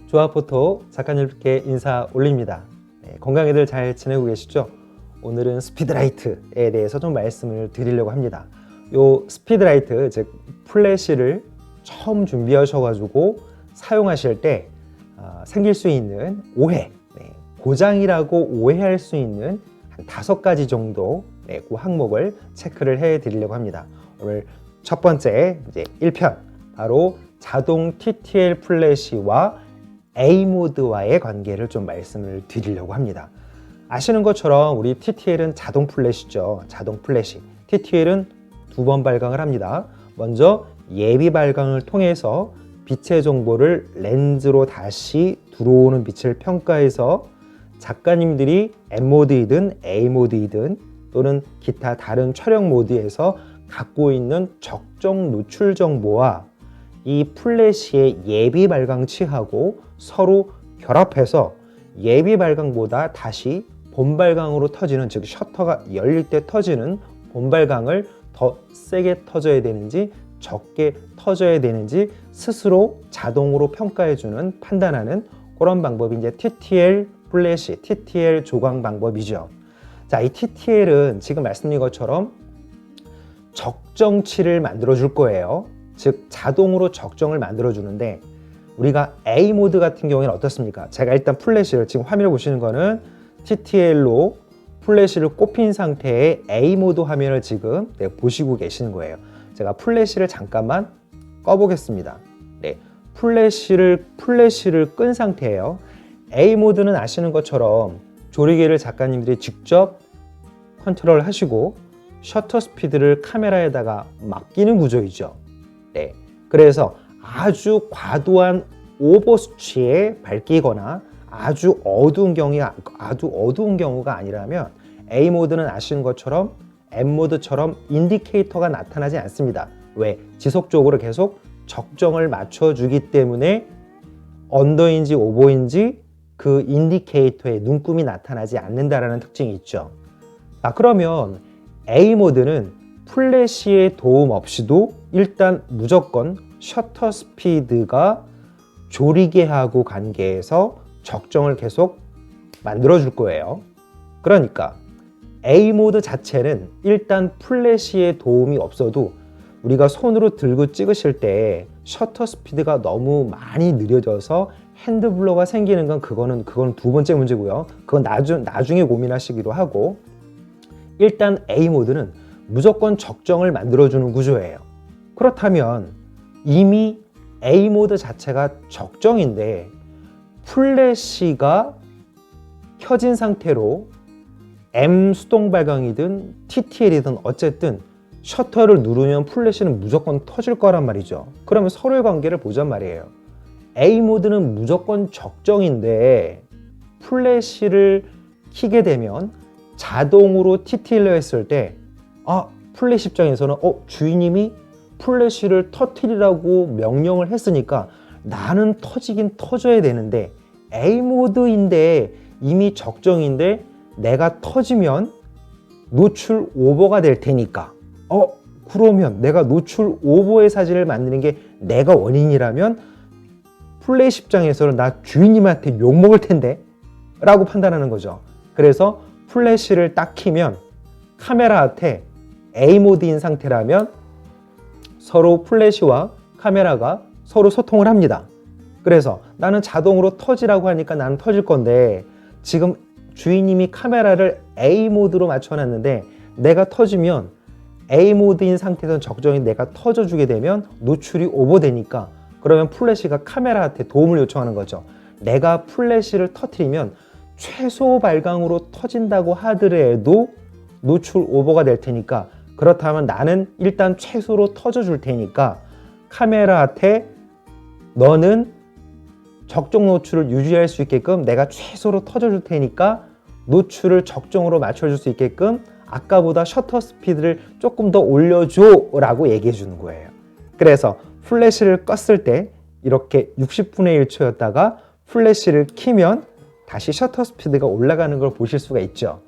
조합포토 작가님께 인사 올립니다. 건강히들 잘 지내고 계시죠? 오늘은 스피드라이트에 대해서 좀 말씀을 드리려고 합니다. 요 스피드라이트, 즉 플래시를 처음 준비하셔가지고 사용하실 때 생길 수 있는 오해, 고장이라고 오해할 수 있는 한 5가지 정도 그 항목을 체크를 해 드리려고 합니다. 오늘 첫 번째 이제 1편, 바로 자동 TTL 플래시와 A모드와의 관계를 좀 말씀을 드리려고 합니다. 아시는 것처럼 우리 TTL은 자동 플래시죠. 자동 플래시. TTL은 2번 발광을 합니다. 먼저 예비 발광을 통해서 빛의 정보를 렌즈로 다시 들어오는 빛을 평가해서 작가님들이 M모드이든 A모드이든 또는 기타 다른 촬영 모드에서 갖고 있는 적정 노출 정보와 이 플래시의 예비 발광치하고 서로 결합해서 예비 발광보다 다시 본 발광으로 터지는, 즉 셔터가 열릴 때 터지는 본 발광을 더 세게 터져야 되는지 적게 터져야 되는지 스스로 자동으로 평가해주는, 판단하는 그런 방법이 이제 TTL 플래시, TTL 조광 방법이죠. 자, 이 TTL은 지금 말씀드린 것처럼 적정치를 만들어 줄 거예요. 즉 자동으로 적정을 만들어 주는데, 우리가 A 모드 같은 경우에는 어떻습니까? 제가 일단 플래시를, 지금 화면을 보시는 거는 TTL로 플래시를 꼽힌 상태의 A 모드 화면을 지금 보시고 계시는 거예요. 제가 플래시를 잠깐만 꺼 보겠습니다. 플래시를 끈 상태예요. A 모드는 아시는 것처럼 조리개를 작가님들이 직접 컨트롤 하시고 셔터 스피드를 카메라에다가 맡기는 구조이죠. 그래서 아주 과도한 오버스치에 밝히거나 아주 어두운 경우가 아니라면 A 모드는 아시는 것처럼 M 모드처럼 인디케이터가 나타나지 않습니다. 왜? 지속적으로 계속 적정을 맞춰주기 때문에 언더인지 오버인지 그 인디케이터에 눈금이 나타나지 않는다라는 특징이 있죠. 그러면 A 모드는 플래시의 도움 없이도 일단 무조건 셔터 스피드가 조리개하고 관계해서 적정을 계속 만들어 줄 거예요. 그러니까 A 모드 자체는 일단 플래시의 도움이 없어도 우리가 손으로 들고 찍으실 때 셔터 스피드가 너무 많이 느려져서 핸드블러가 생기는 건 그건 2번째 문제고요. 그건 나중에 고민하시기로 하고, 일단 A 모드는 무조건 적정을 만들어주는 구조예요. 그렇다면 이미 A 모드 자체가 적정인데 플래시가 켜진 상태로 M 수동 발광이든 TTL이든 어쨌든 셔터를 누르면 플래시는 무조건 터질 거란 말이죠. 그러면 서로의 관계를 보잔 말이에요. A 모드는 무조건 적정인데 플래시를 켜게 되면 자동으로 TTL로 했을 때 플래시 입장에서는 주인님이 플래시를 터뜨리라고 명령을 했으니까 나는 터지긴 터져야 되는데 A 모드인데 이미 적정인데 내가 터지면 노출 오버가 될 테니까 그러면 내가 노출 오버의 사진을 만드는 게 내가 원인이라면 플래시 입장에서는 나 주인님한테 욕먹을 텐데 라고 판단하는 거죠. 그래서 플래시를 딱 켜면 카메라한테 A 모드인 상태라면 서로 플래시와 카메라가 서로 소통을 합니다. 그래서 나는 자동으로 터지라고 하니까 나는 터질 건데 지금 주인님이 카메라를 A 모드로 맞춰놨는데 내가 터지면 A 모드인 상태에서는 적정인 내가 터져주게 되면 노출이 오버되니까, 그러면 플래시가 카메라한테 도움을 요청하는 거죠. 내가 플래시를 터뜨리면 최소 발광으로 터진다고 하더라도 노출 오버가 될 테니까, 그렇다면 나는 일단 최소로 터져줄 테니까 카메라한테 너는 적정 노출을 유지할 수 있게끔 내가 최소로 터져줄 테니까 노출을 적정으로 맞춰줄 수 있게끔 아까보다 셔터 스피드를 조금 더 올려줘 라고 얘기해 주는 거예요. 그래서 플래시를 껐을 때 이렇게 60분의 1초였다가 플래시를 켜면 다시 셔터 스피드가 올라가는 걸 보실 수가 있죠.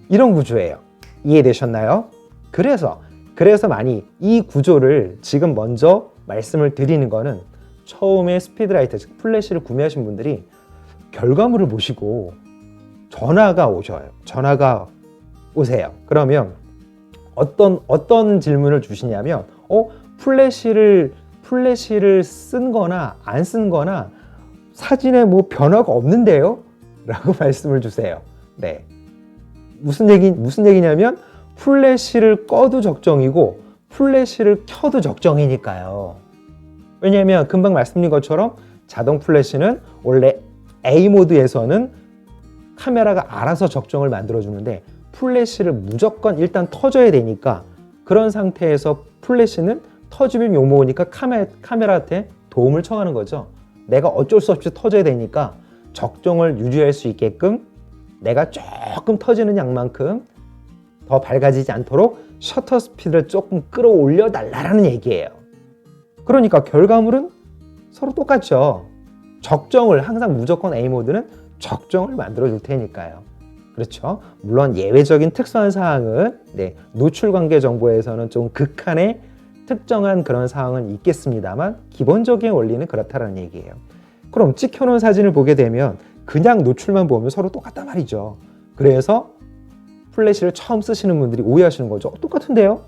이런 구조예요. 이해되셨나요? 그래서 많이 이 구조를 지금 먼저 말씀을 드리는 거는 처음에 스피드라이터, 즉 플래시를 구매하신 분들이 결과물을 보시고 전화가 오세요. 그러면 어떤 질문을 주시냐면 플래시를 쓴 거나 안 쓴 거나 사진에 뭐 변화가 없는데요? 라고 말씀을 주세요. 네. 무슨 얘기냐면 플래시를 꺼도 적정이고 플래시를 켜도 적정이니까요. 왜냐하면 금방 말씀드린 것처럼 자동 플래시는 원래 A 모드에서는 카메라가 알아서 적정을 만들어주는데 플래시를 무조건 일단 터져야 되니까 그런 상태에서 플래시는 터지면 욕먹으니까 카메라한테 도움을 청하는 거죠. 내가 어쩔 수 없이 터져야 되니까 적정을 유지할 수 있게끔 내가 조금 터지는 양만큼 더 밝아지지 않도록 셔터 스피드를 조금 끌어올려 달라는 얘기예요. 그러니까 결과물은 서로 똑같죠. 적정을 항상 무조건 A 모드는 적정을 만들어 줄 테니까요. 그렇죠. 물론 예외적인 특수한 사항은 노출 관계 정보에서는 좀 극한의 특정한 그런 사항은 있겠습니다만 기본적인 원리는 그렇다는 얘기예요. 그럼 찍혀놓은 사진을 보게 되면 그냥 노출만 보면 서로 똑같단 말이죠. 그래서 플래시를 처음 쓰시는 분들이 오해하시는 거죠. 똑같은데요?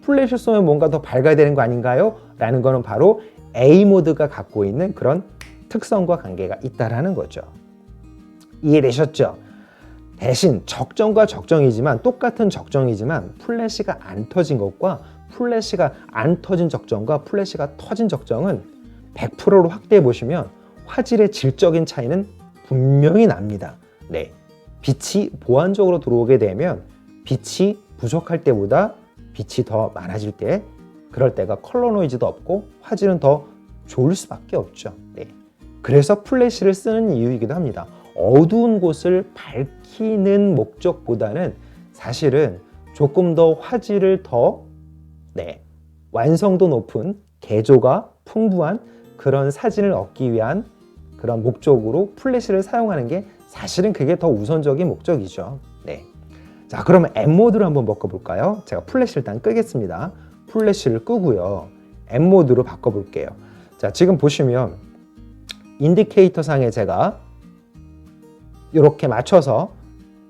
플래시 쏘면 뭔가 더 밝아야 되는 거 아닌가요? 라는 거는 바로 A 모드가 갖고 있는 그런 특성과 관계가 있다라는 거죠. 이해되셨죠? 대신 적정과 적정이지만 똑같은 적정이지만 플래시가 안 터진 것과 플래시가 안 터진 적정과 플래시가 터진 적정은 100%로 확대해 보시면 화질의 질적인 차이는 분명히 납니다. 네, 빛이 보완적으로 들어오게 되면 빛이 부족할 때보다 빛이 더 많아질 때 그럴 때가 컬러 노이즈도 없고 화질은 더 좋을 수밖에 없죠. 네. 그래서 플래시를 쓰는 이유이기도 합니다. 어두운 곳을 밝히는 목적보다는 사실은 조금 더 화질을 더 완성도 높은 개조가 풍부한 그런 사진을 얻기 위한 그런 목적으로 플래시를 사용하는 게 사실은 그게 더 우선적인 목적이죠. 네. 자, 그러면 M 모드로 한번 바꿔볼까요? 제가 플래시를 일단 끄겠습니다. 플래시를 끄고요. M 모드로 바꿔볼게요. 자, 지금 보시면 인디케이터 상에 제가 이렇게 맞춰서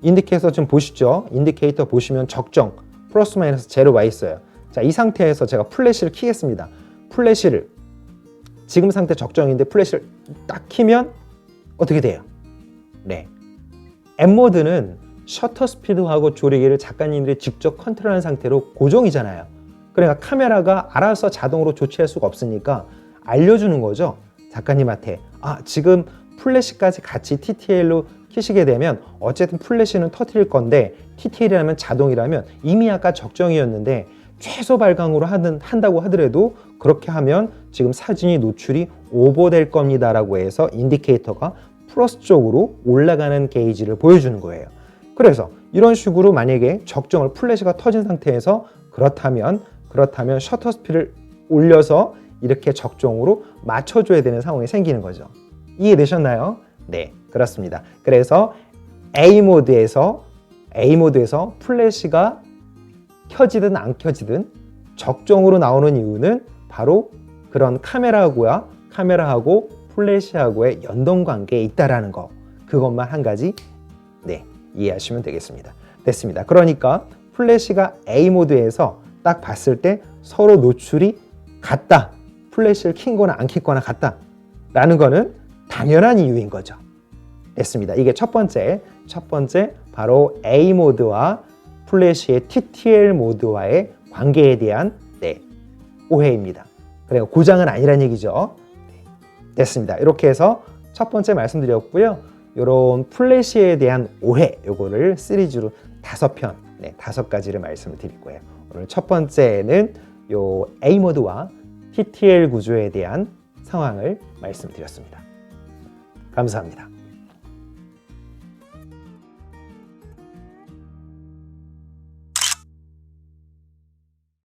인디케이터 좀 보시죠. 인디케이터 보시면 적정 플러스 마이너스 제로 와 있어요. 자, 이 상태에서 제가 플래시를 켜겠습니다. 플래시를 지금 상태 적정인데 플래시를 딱 켜면 어떻게 돼요? 네, M 모드는 셔터 스피드하고 조리개를 작가님들이 직접 컨트롤하는 상태로 고정이잖아요. 그러니까 카메라가 알아서 자동으로 조치할 수가 없으니까 알려주는 거죠. 작가님한테 지금 플래시까지 같이 TTL로 켜시게 되면 어쨌든 플래시는 터뜨릴 건데 TTL이라면 자동이라면 이미 아까 적정이었는데 최소 발광으로 한다고 하더라도 그렇게 하면 지금 사진이 노출이 오버될 겁니다 라고 해서 인디케이터가 플러스 쪽으로 올라가는 게이지를 보여주는 거예요. 그래서 이런 식으로 만약에 적정을 플래시가 터진 상태에서 그렇다면 셔터 스피드를 올려서 이렇게 적정으로 맞춰줘야 되는 상황이 생기는 거죠. 이해되셨나요? 네, 그렇습니다. 그래서 A 모드에서 플래시가 켜지든 안 켜지든 적정으로 나오는 이유는 바로 그런 카메라하고 플래시하고의 연동 관계에 있다라는 거, 그것만 한 가지 이해하시면 되겠습니다. 됐습니다. 그러니까 플래시가 A 모드에서 딱 봤을 때 서로 노출이 같다, 플래시를 켜거나 안 켜거나 같다 라는 거는 당연한 이유인 거죠. 됐습니다. 이게 첫 번째 바로 A 모드와 플래시의 TTL 모드와의 관계에 대한 오해입니다. 그래요, 고장은 아니란 얘기죠. 됐습니다. 이렇게 해서 첫 번째 말씀드렸고요. 이런 플래시에 대한 오해, 요거를 시리즈로 5편, 5가지를 말씀을 드릴 거예요. 오늘 첫 번째는 요 A 모드와 TTL 구조에 대한 상황을 말씀드렸습니다. 감사합니다.